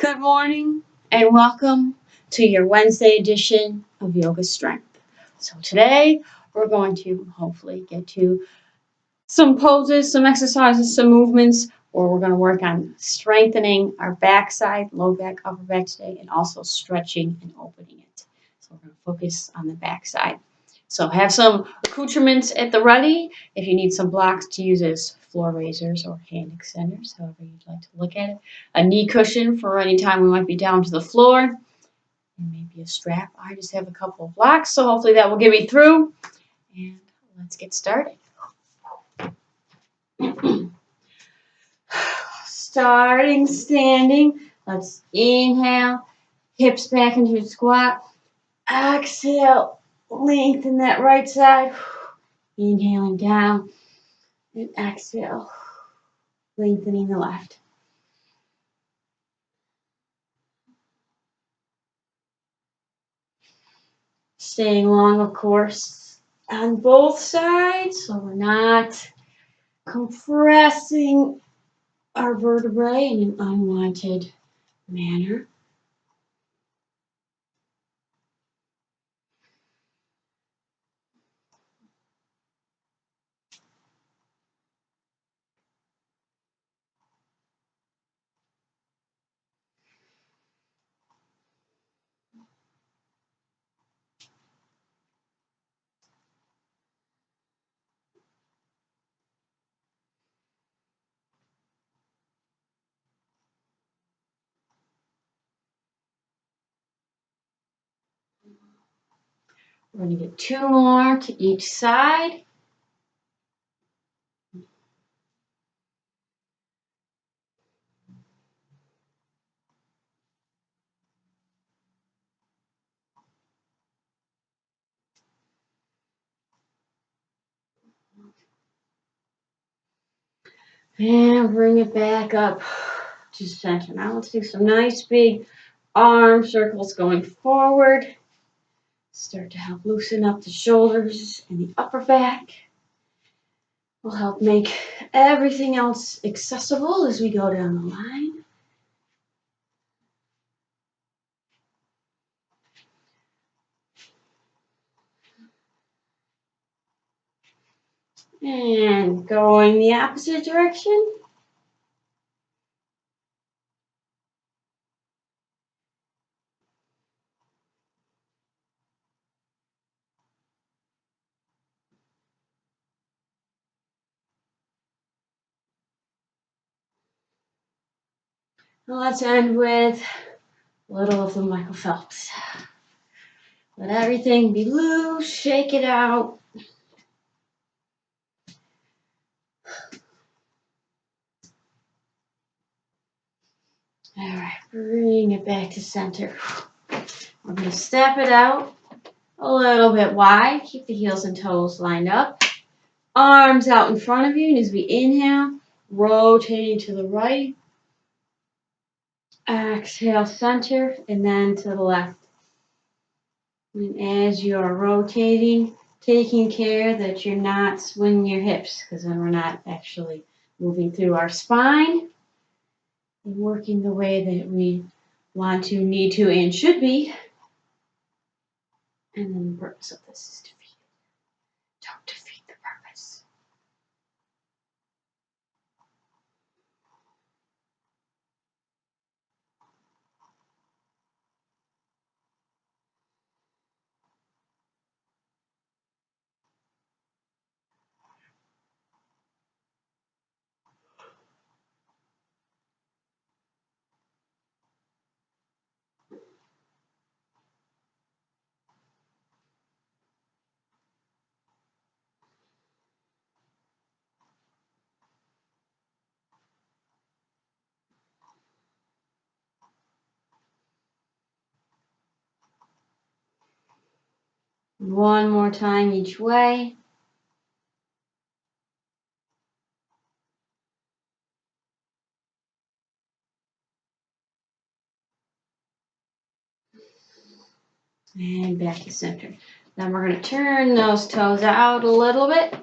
Good morning and welcome to your Wednesday edition of Yoga Strength. So today we're going to hopefully get to some poses, some exercises, some movements where we're going to work on strengthening our backside, low back, upper back today, and also stretching and opening it. So we're going to focus on the backside. So have some accoutrements at the ready. If you need some blocks to use as floor raisers or hand extenders, however you'd like to look at it. A knee cushion for any time we might be down to the floor. And maybe a strap. I just have a couple of blocks, so hopefully that will get me through. And let's get started. Starting standing. Let's inhale, hips back into a squat. Exhale, lengthen that right side. Inhaling down and exhale, lengthening the left. Staying long, of course, on both sides, so we're not compressing our vertebrae in an unwanted manner. We're going to get two more to each side. And bring it back up to center. Now let's do some nice big arm circles going forward. Start to help loosen up the shoulders and the upper back. Will help make everything else accessible as we go down the line. And going the opposite direction. Now let's end with a little of the Michael Phelps. Let everything be loose, shake it out. All right, bring it back to center. We're going to step it out a little bit wide. Keep the heels and toes lined up. Arms out in front of you. And as we inhale, rotating to the right. Exhale, center, and then to the left. And as you are rotating, taking care that you're not swinging your hips, because then we're not actually moving through our spine and working the way that we want to, need to, and should be. And then the purpose of this is defeated. Don't defeat the purpose. One more time each way. And back to center. Then we're going to turn those toes out a little bit.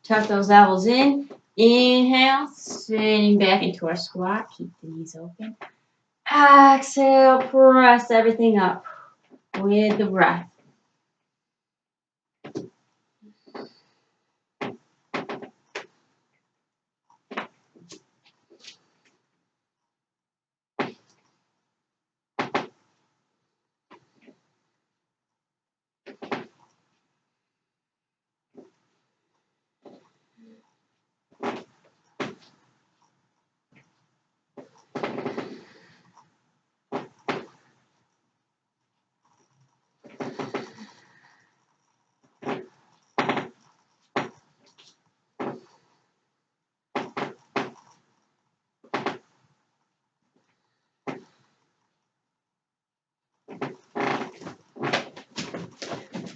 Tuck those elbows in. Inhale, sitting back into our squat. Keep the knees open. Exhale, press everything up with the breath.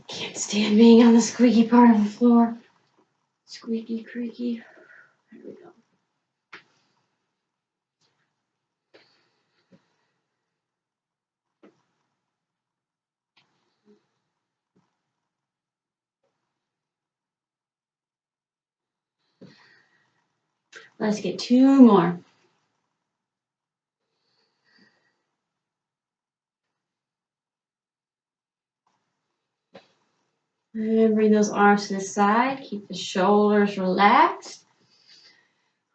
Can't stand being on the squeaky part of the floor. Squeaky, creaky. There we go. Let's get 2 more. And bring those arms to the side. Keep the shoulders relaxed.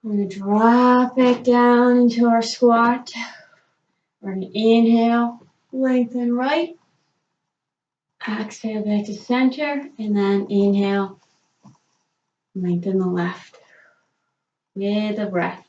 We're going to drop back down into our squat. We're going to inhale, lengthen right. Exhale back to center. And then inhale, lengthen the left with a breath.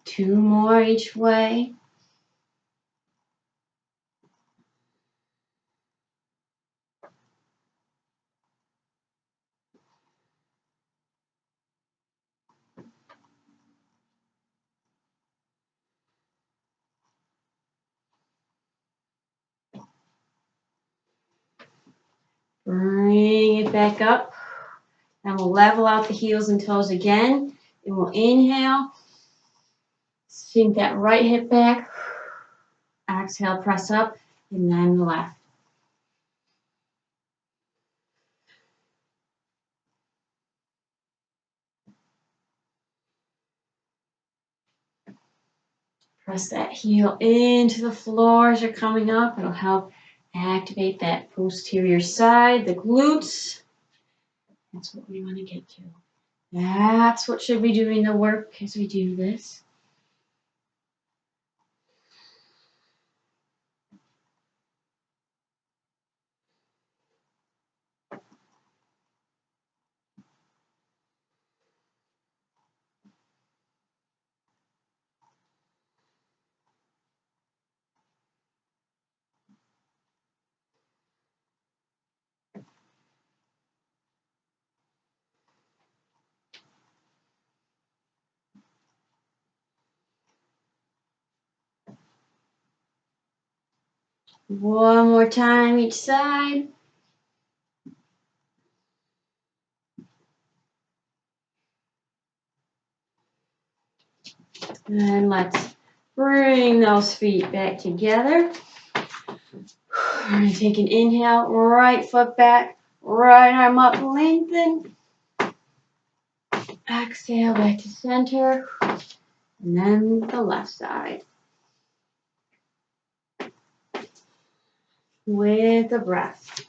Two more each way. Bring it back up. And we'll level out the heels and toes again. And we'll inhale. Sink that right hip back. Exhale, press up. And then the left. Press that heel into the floor as you're coming up. It'll help activate that posterior side, the glutes. That's what we want to get to. That's what should be doing the work as we do this. One more time each side. And let's bring those feet back together. We're going to take an inhale, right foot back, right arm up, lengthen. Exhale back to center. And then the left side. With the breath.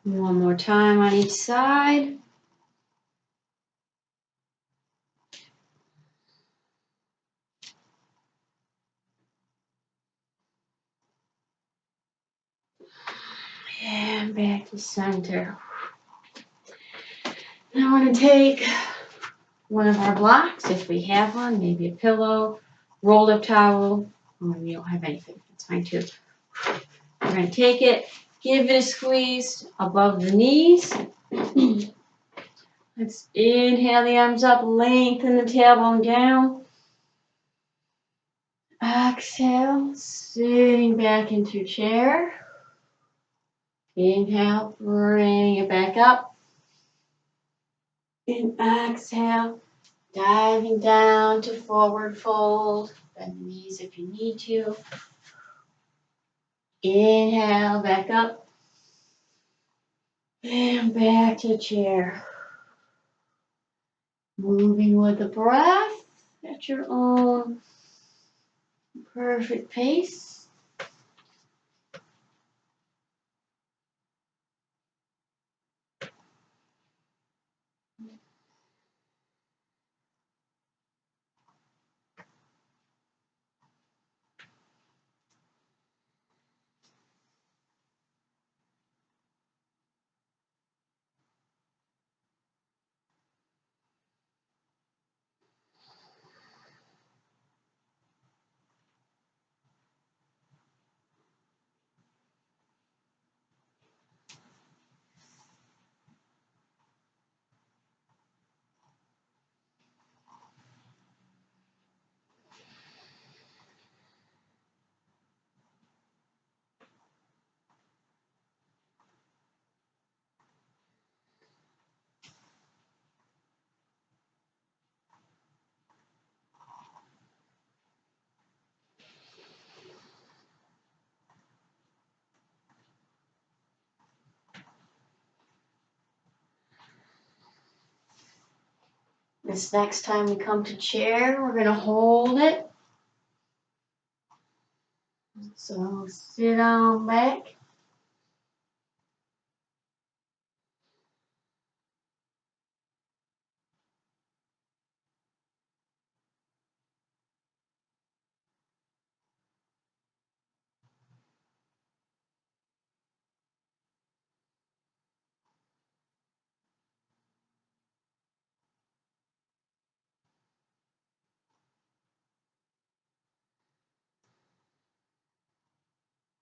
One more time on each side. And back to center. Now we're going to take one of our blocks, if we have one, maybe a pillow, rolled up towel, or maybe you don't have anything, that's fine too. We're going to take it, give it a squeeze above the knees. Let's inhale the arms up, lengthen the tailbone down. Exhale, sitting back into chair. Inhale, bring it back up. And exhale, diving down to forward fold. Bend the knees if you need to. Inhale, back up. And back to chair. Moving with the breath at your own perfect pace. This next time we come to chair, we're going to hold it. So sit on back.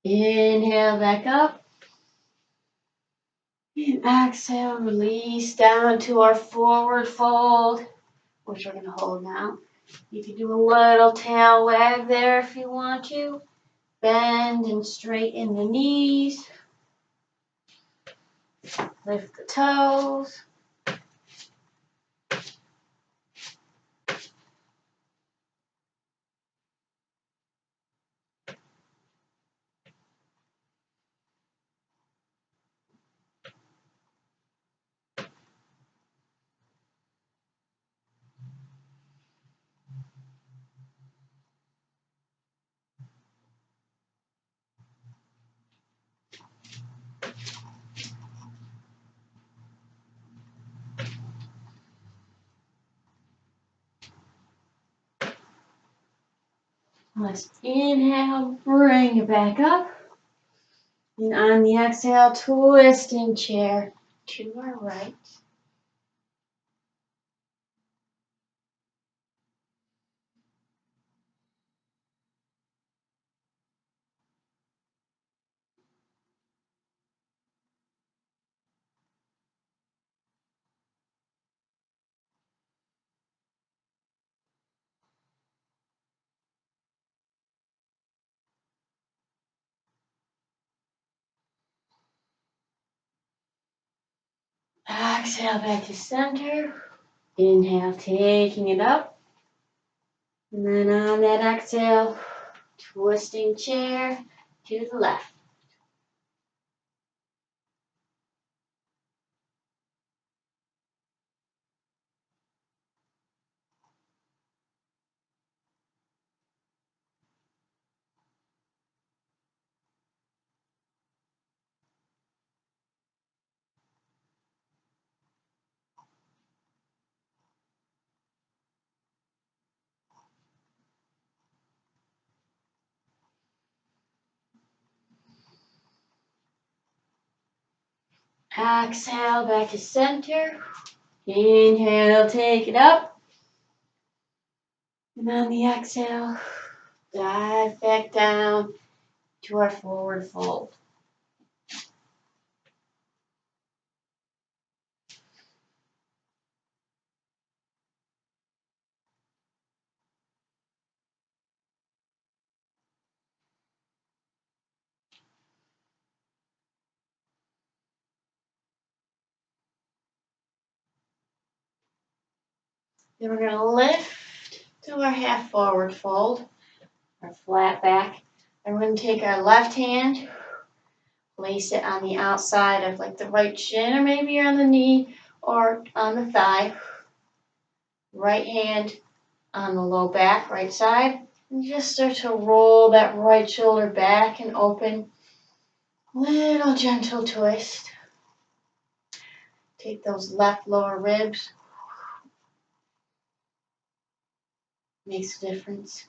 Inhale back up. And exhale, release down to our forward fold, which we're going to hold now. You can do a little tail wag there if you want to. Bend and straighten the knees. Lift the toes. Let's inhale, bring it back up. And on the exhale, twisting chair to our right. Exhale back to center. Inhale, taking it up. And then on that exhale, twisting chair to the left. Exhale, back to center. Inhale, take it up. And on the exhale, dive back down to our forward fold. Then we're going to lift to our half forward fold, our flat back. And we're going to take our left hand, place it on the outside of like the right shin, or maybe on the knee or on the thigh. Right hand on the low back, right side. And just start to roll that right shoulder back and open. Little gentle twist. Take those left lower ribs. Makes a difference.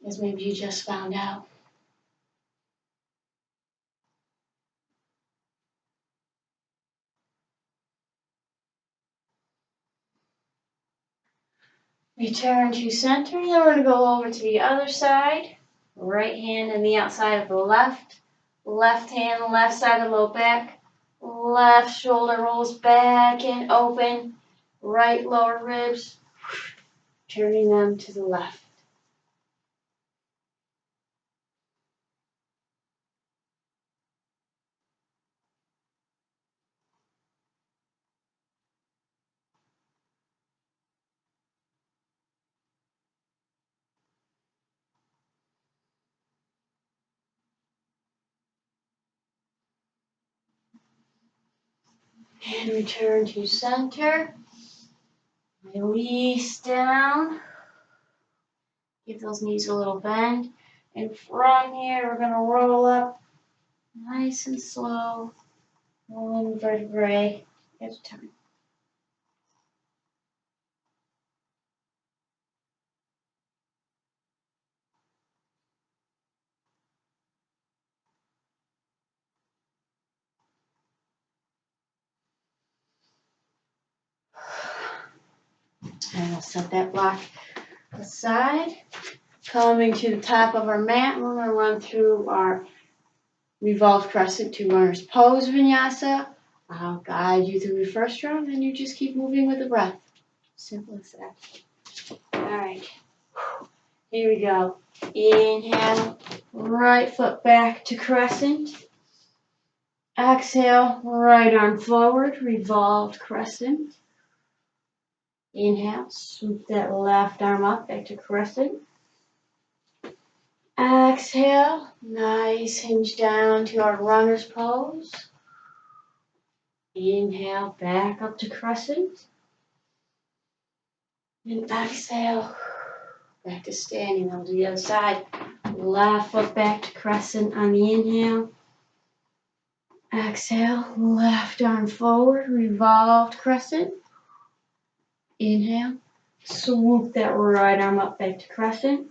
As maybe you just found out. Return to center. Then we're going to go over to the other side. Right hand on the outside of the left. Left hand, left side of low back. Left shoulder rolls back and open. Right lower ribs. Turning them to the left. And return to center. Release down. Give those knees a little bend. And from here, we're going to roll up nice and slow. One vertebrae at a time. And we'll set that block aside. Coming to the top of our mat, we're going to run through our revolved crescent to runner's pose vinyasa. I'll guide you through the first round, and you just keep moving with the breath. Simple as that. All right. Here we go. Inhale, right foot back to crescent. Exhale, right arm forward, revolved crescent. Inhale, swoop that left arm up back to crescent. Exhale, nice hinge down to our runner's pose. Inhale, back up to crescent. And exhale, back to standing. I'll do the other side. Left foot back to crescent on the inhale. Exhale, left arm forward, revolved crescent. Inhale, swoop that right arm up back to crescent.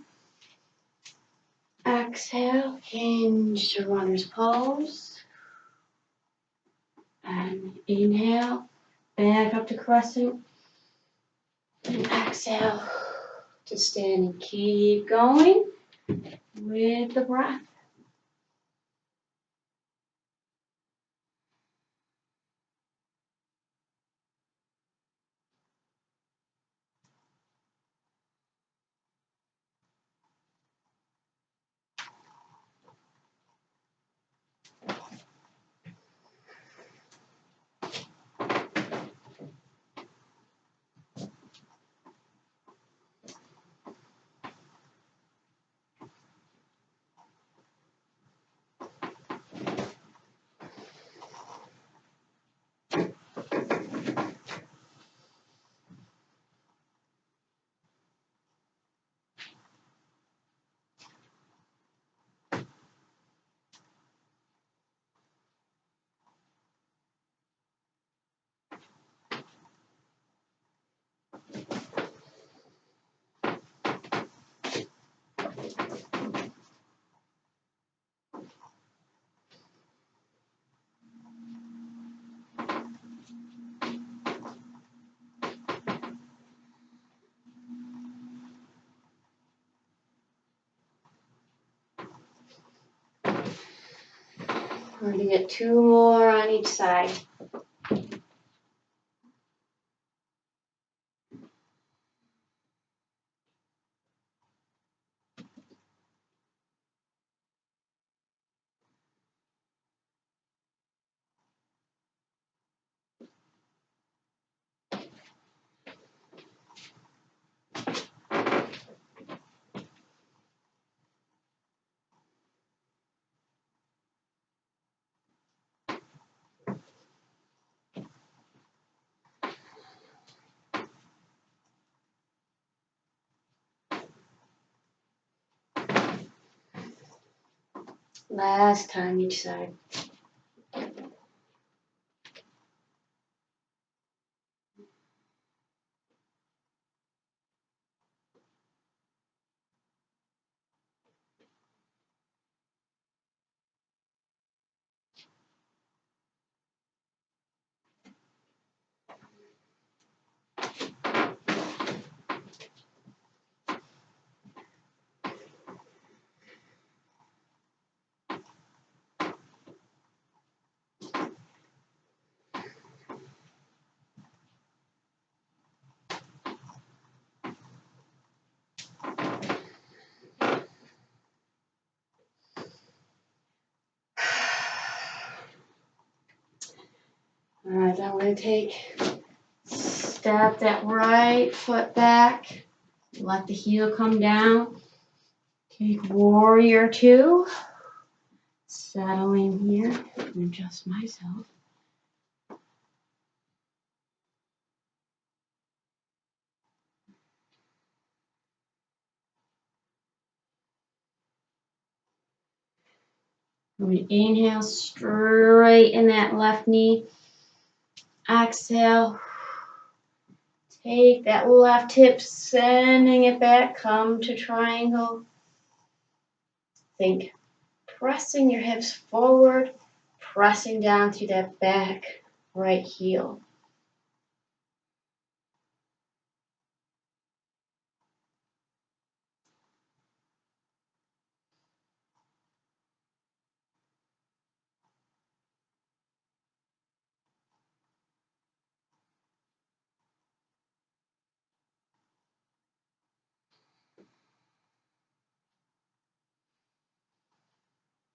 Exhale, hinge to runner's pose. And inhale, back up to crescent. And exhale to standing. Keep going with the breath. We're going to get 2 more on each side. Last time each side. All right, I'm going to step that right foot back, let the heel come down, take warrior 2, settle in here, and adjust myself. I'm going to inhale, straighten that left knee, exhale, take that left hip, sending it back, come to triangle. Think pressing your hips forward, pressing down through that back right heel.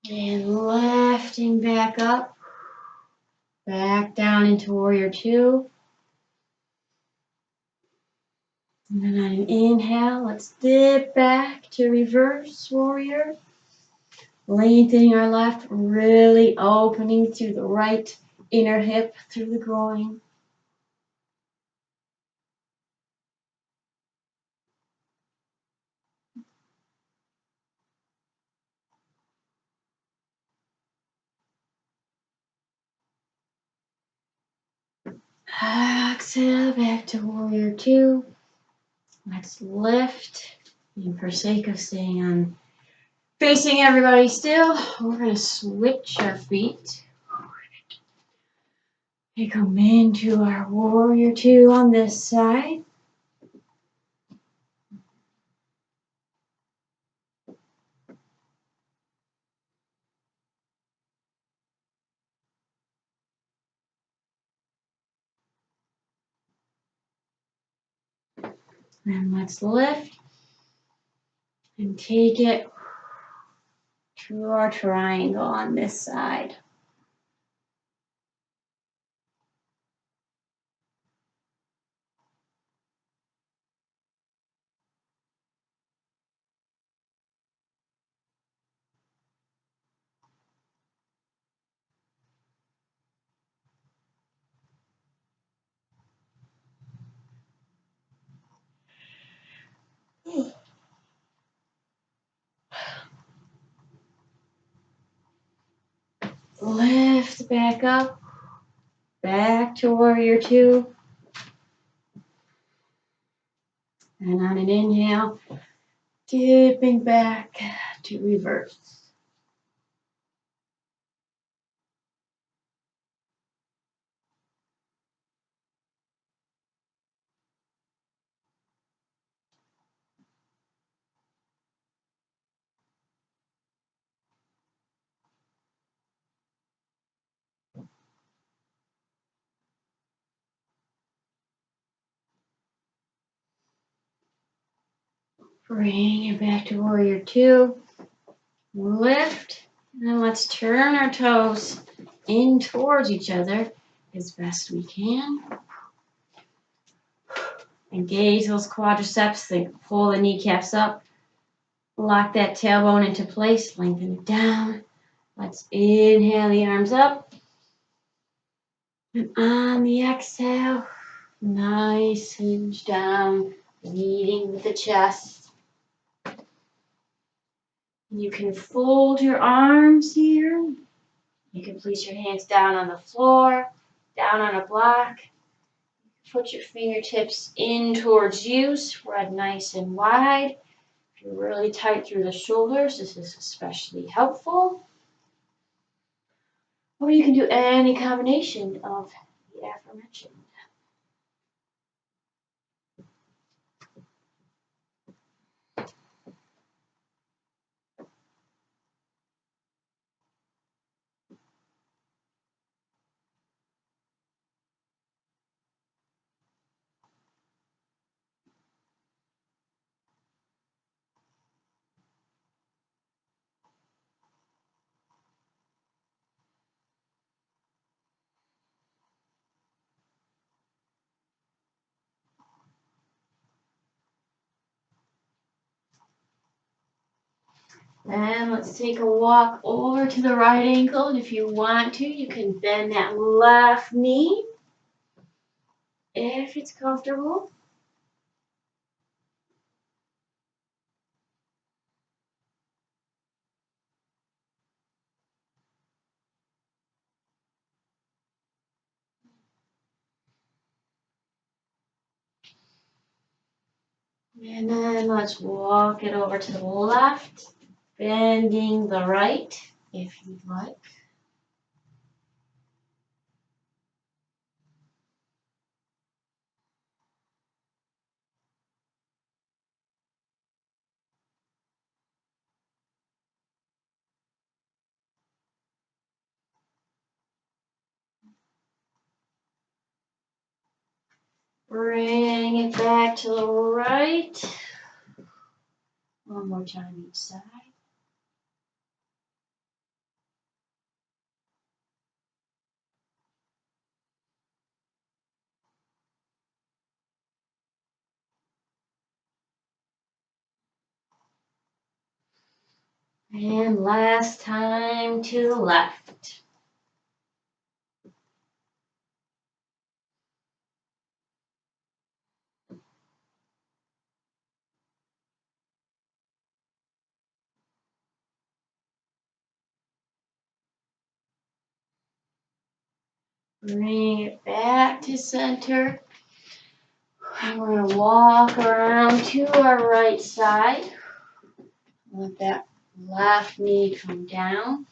And lifting back up, back down into warrior 2. And then on an inhale, let's dip back to reverse warrior. Lengthening our left, really opening through the right inner hip, through the groin. Exhale back to warrior 2. Let's lift. And for sake of staying on facing everybody still, we're going to switch our feet. We come into our warrior 2 on this side. And let's lift and take it to our triangle on this side. Lift back up, back to warrior 2. And on an inhale, dipping back to reverse. Bring it back to warrior two. Lift. And then let's turn our toes in towards each other as best we can. Engage those quadriceps. Pull the kneecaps up. Lock that tailbone into place. Lengthen it down. Let's inhale the arms up. And on the exhale, nice hinge down, leading with the chest. You can fold your arms here. You can place your hands down on the floor, down on a block. Put your fingertips in towards you, spread nice and wide. If you're really tight through the shoulders, this is especially helpful. Or you can do any combination of the aforementioned. Then let's take a walk over to the right ankle. And if you want to, you can bend that left knee if it's comfortable. And then let's walk it over to the left, bending the right if you'd like. Bring it back to the right. One more time each side. And last time to the left. Bring it back to center. And we're going to walk around to our right side. Let that left knee come down.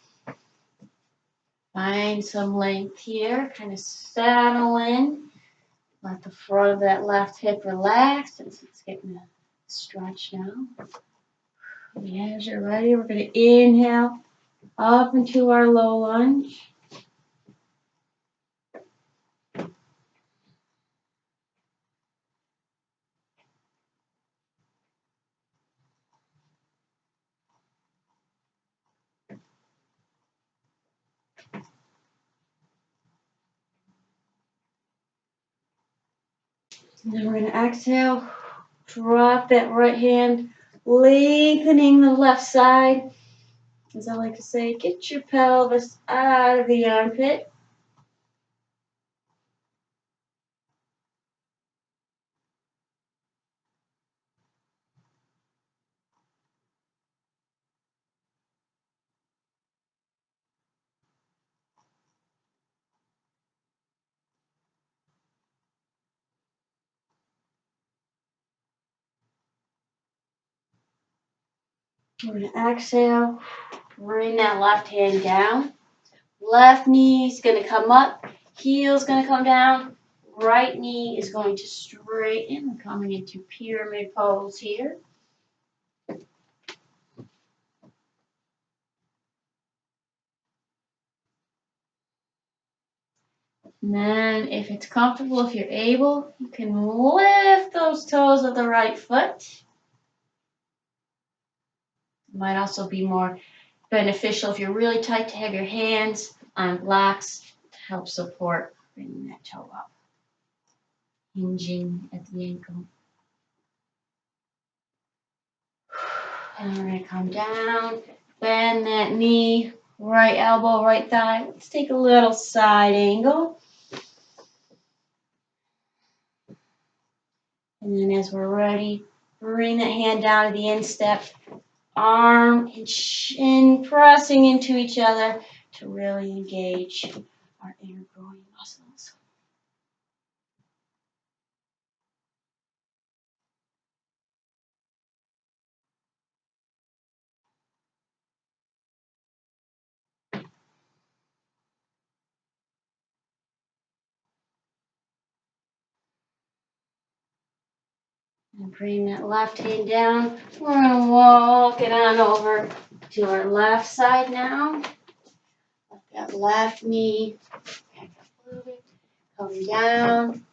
Find some length here. Kind of settle in. Let the front of that left hip relax as it's getting a stretch now. And as you're ready, we're going to inhale up into our low lunge. And then we're going to exhale. Drop that right hand, lengthening the left side. As I like to say, get your pelvis out of the armpit. We're going to exhale. Bring that left hand down. Left knee is going to come up. Heel is going to come down. Right knee is going to straighten. We're coming into pyramid pose here. And then if it's comfortable, if you're able, you can lift those toes of the right foot. Might also be more beneficial if you're really tight to have your hands on blocks to help support bringing that toe up, hinging at the ankle. And we're going to come down, bend that knee, right elbow, right thigh. Let's take a little side angle. And then as we're ready, bring that hand down to the instep, arm and shin pressing into each other to really engage our inner groin muscles. And bring that left hand down. We're going to walk it on over to our left side now. Let that left knee back up a little bit. Come down.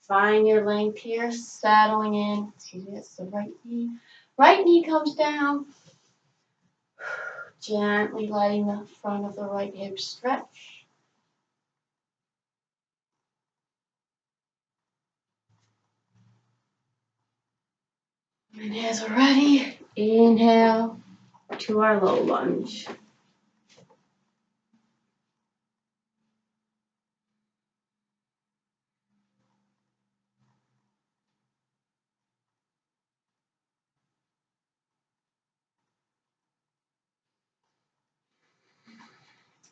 Find your length here. Settling in. Excuse me, that's the right knee. Right knee comes down. Gently letting the front of the right hip stretch. And as we're ready, inhale to our low lunge.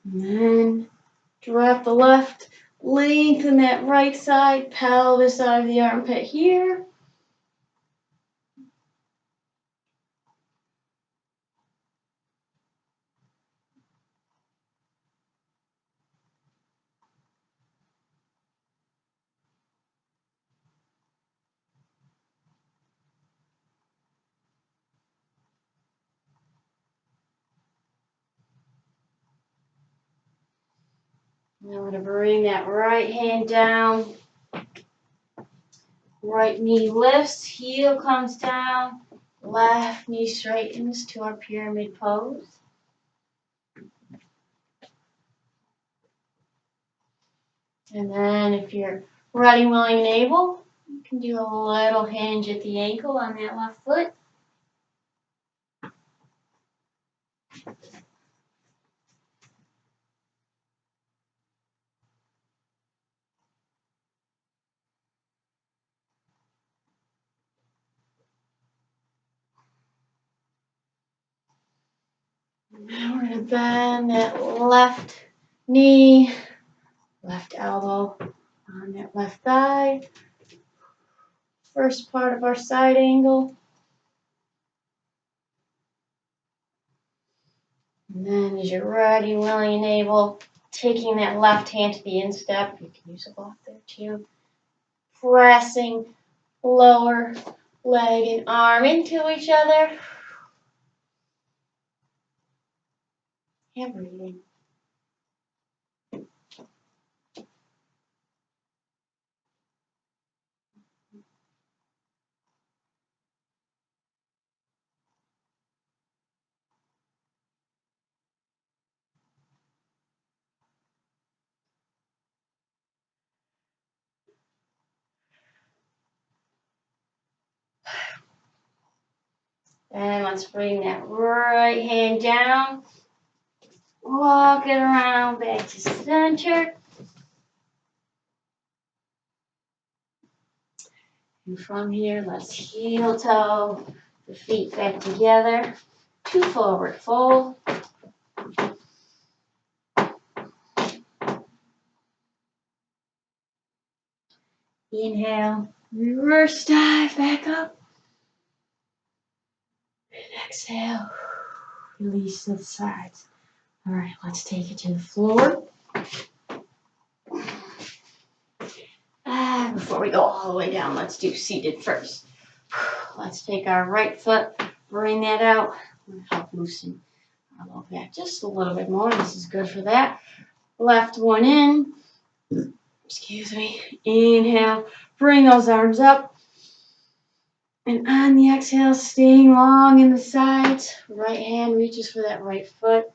And then drop the left, lengthen that right side, pelvis out of the armpit here. And I'm going to bring that right hand down. Right knee lifts, heel comes down. Left knee straightens to our pyramid pose. And then if you're ready, willing, and able, you can do a little hinge at the ankle on that left foot. Now we're going to bend that left knee, left elbow on that left thigh. First part of our side angle. And then as you're ready, willing, and able, taking that left hand to the instep. You can use a block there too. Pressing lower leg and arm into each other. And breathing. And let's bring that right hand down. Walk it around back to center. And from here, let's heel toe the feet back together to forward fold. Inhale, reverse dive back up. And exhale, release to the sides. All right, let's take it to the floor. Before we go all the way down, let's do seated first. Let's take our right foot, bring that out. I'm going to help loosen our low back just a little bit more. This is good for that. Left one in. Excuse me. Inhale. Bring those arms up. And on the exhale, staying long in the sides. Right hand reaches for that right foot.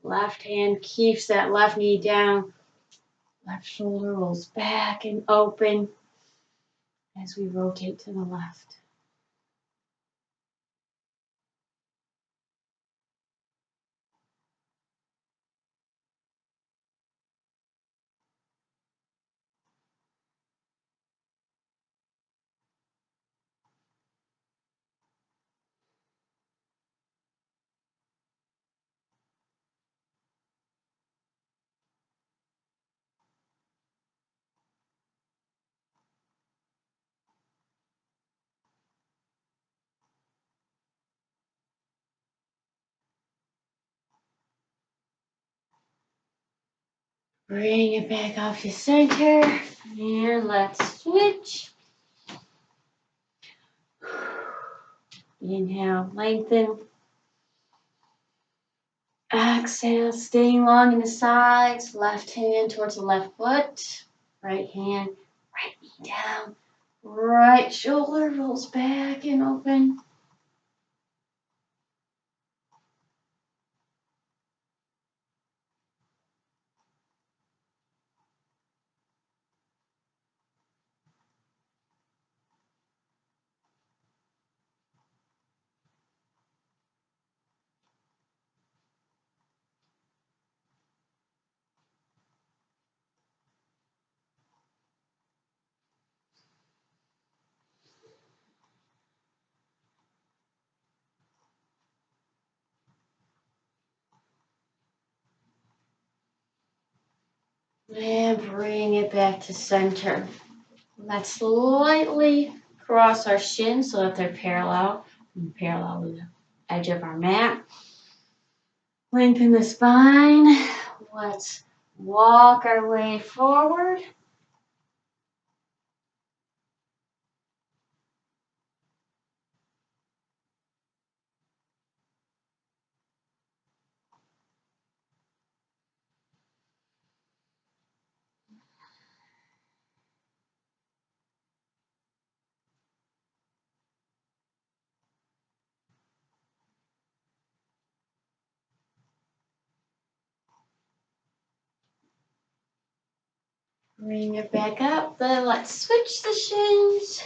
Left hand keeps that left knee down. Left shoulder rolls back and open as we rotate to the left. Bring it back off to center. And let's switch. Inhale, lengthen. Exhale, staying long in the sides. Left hand towards the left foot. Right hand, right knee down. Right shoulder rolls back and open. And bring it back to center. Let's slightly cross our shins so that they're parallel with the edge of our mat. Lengthen the spine. Let's walk our way forward. Bring it back up. Then let's switch the shins.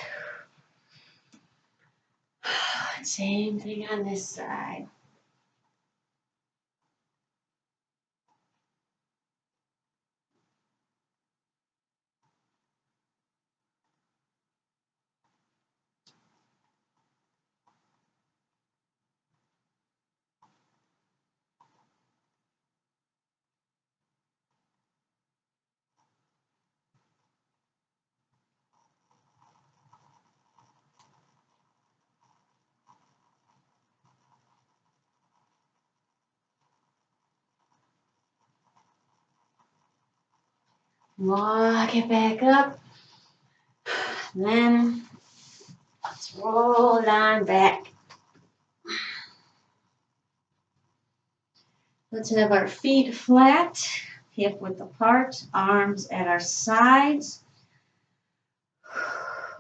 Same thing on this side. Walk it back up. Then let's roll it on back. Let's have our feet flat, hip width apart, arms at our sides.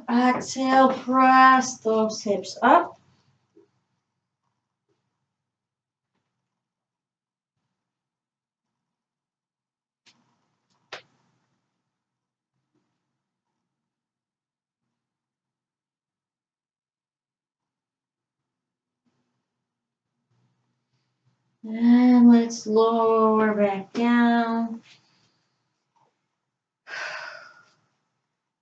Exhale, press those hips up. And let's lower back down.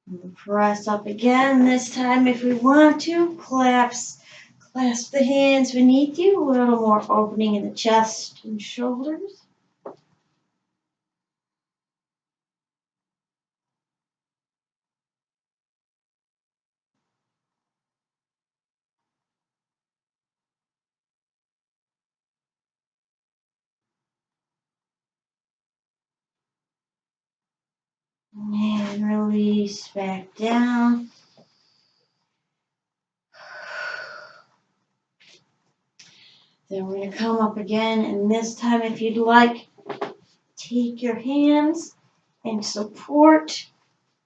And press up again. This time, if we want to, clasp the hands beneath you. A little more opening in the chest and shoulders. And release back down. Then we're going to come up again, and this time, if you'd like, take your hands and support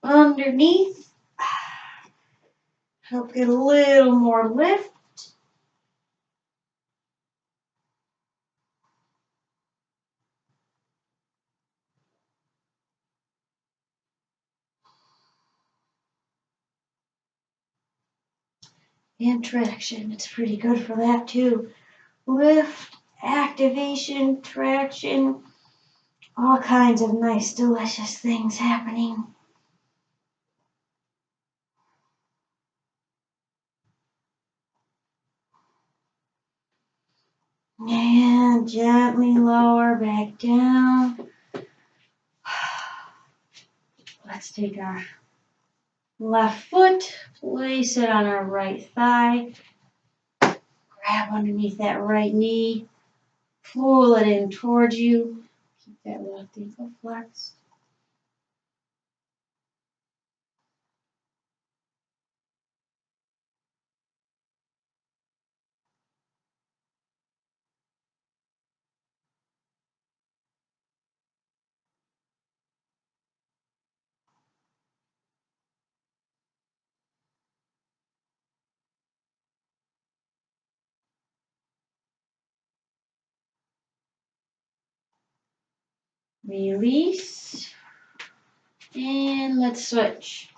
underneath. Help get a little more lift. And traction, it's pretty good for that too. Lift, activation, traction, all kinds of nice, delicious things happening. And gently lower back down. Let's take our left foot, place it on our right thigh, grab underneath that right knee, pull it in towards you. Keep that left ankle flexed. Release. And let's switch.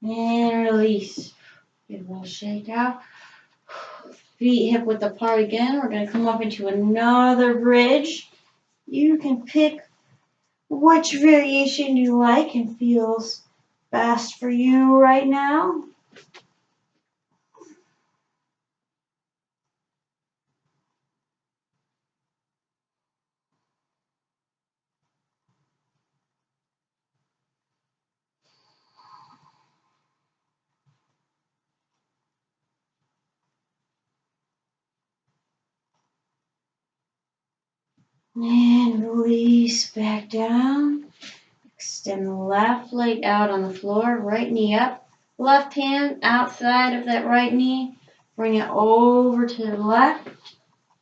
And release. Get a little shake out. Feet hip width apart again. We're going to come up into another bridge. You can pick which variation you like and feels best for you right now. And release back down. Extend the left leg out on the floor, right knee up. Left hand outside of that right knee. Bring it over to the left.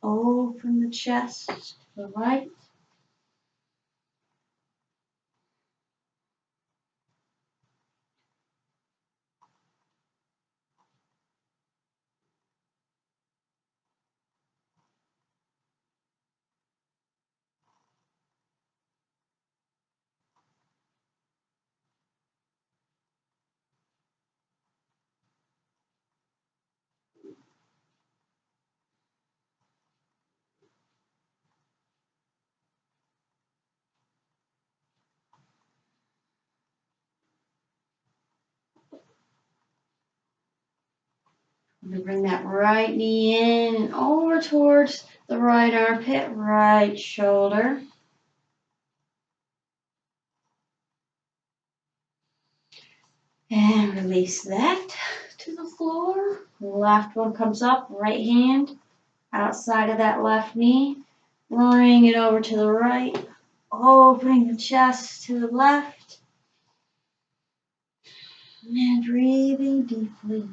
Open the chest to the right. I'm going to bring that right knee in and over towards the right armpit, right shoulder. And release that to the floor. Left one comes up, right hand outside of that left knee. Bring it over to the right. Opening the chest to the left. And breathing deeply.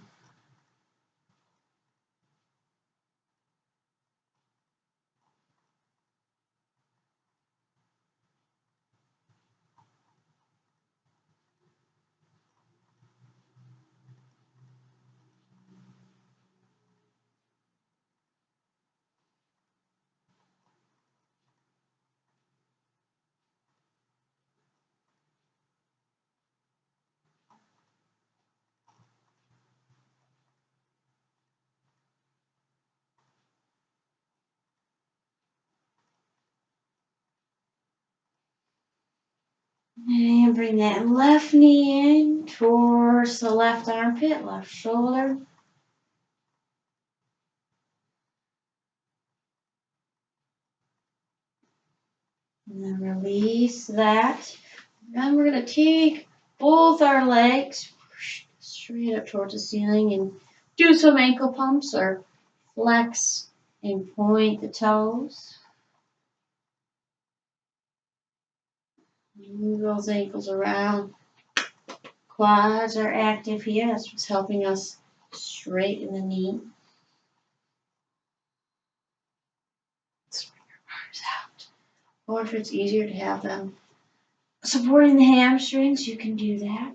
And bring that left knee in towards the left armpit, left shoulder. And then release that. Then we're going to take both our legs straight up towards the ceiling and do some ankle pumps or flex and point the toes. Move those ankles around. Quads are active here. That's what's helping us straighten the knee. Spread your arms out. Or if it's easier to have them supporting the hamstrings, you can do that.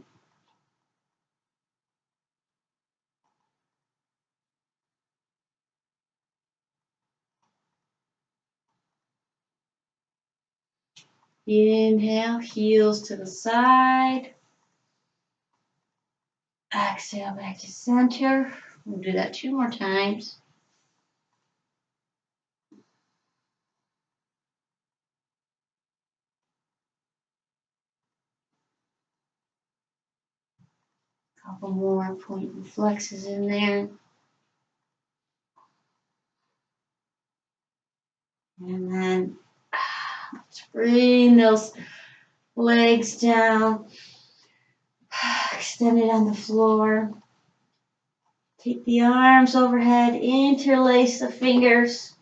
Inhale, heels to the side. Exhale back to center. We'll do that 2 more times. Couple more point and flexes in there. And then let's bring those legs down. Extend it on the floor. Take the arms overhead, interlace the fingers.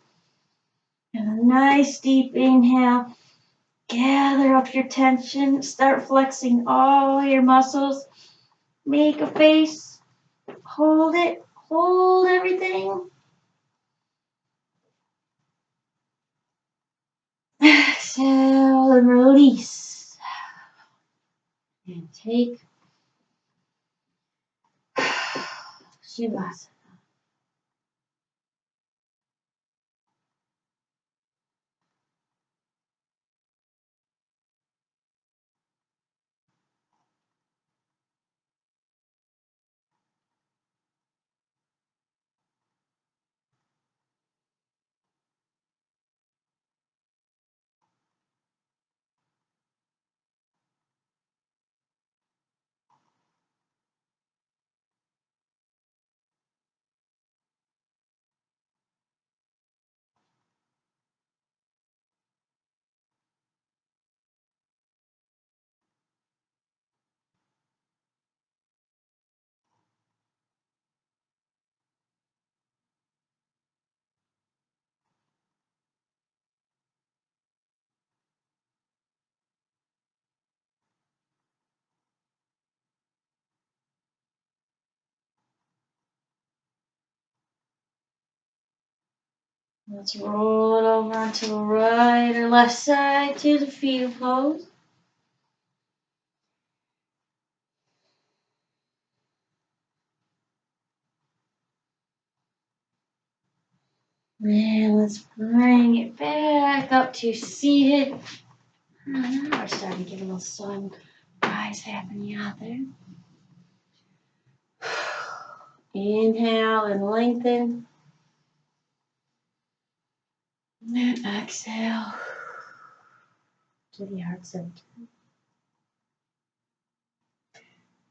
And a nice deep inhale. Gather up your tension. Start flexing all your muscles. Make a face. Hold it. Hold everything. Exhale and release. And take Shavasana. Let's roll it over onto the right or left side to the fetal pose. And let's bring it back up to seated. Now we're starting to get a little sunrise happening out there. Inhale and lengthen. And exhale to the heart center.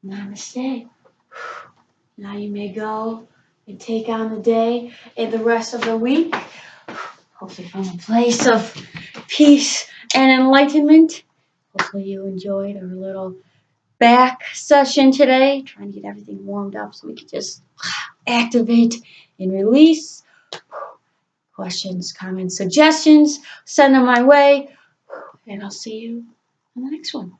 Namaste. Now you may go and take on the day and the rest of the week, hopefully from a place of peace and enlightenment. Hopefully you enjoyed our little back session today, trying to get everything warmed up so we can just activate and release. Questions, comments, suggestions, send them my way, and I'll see you in the next one.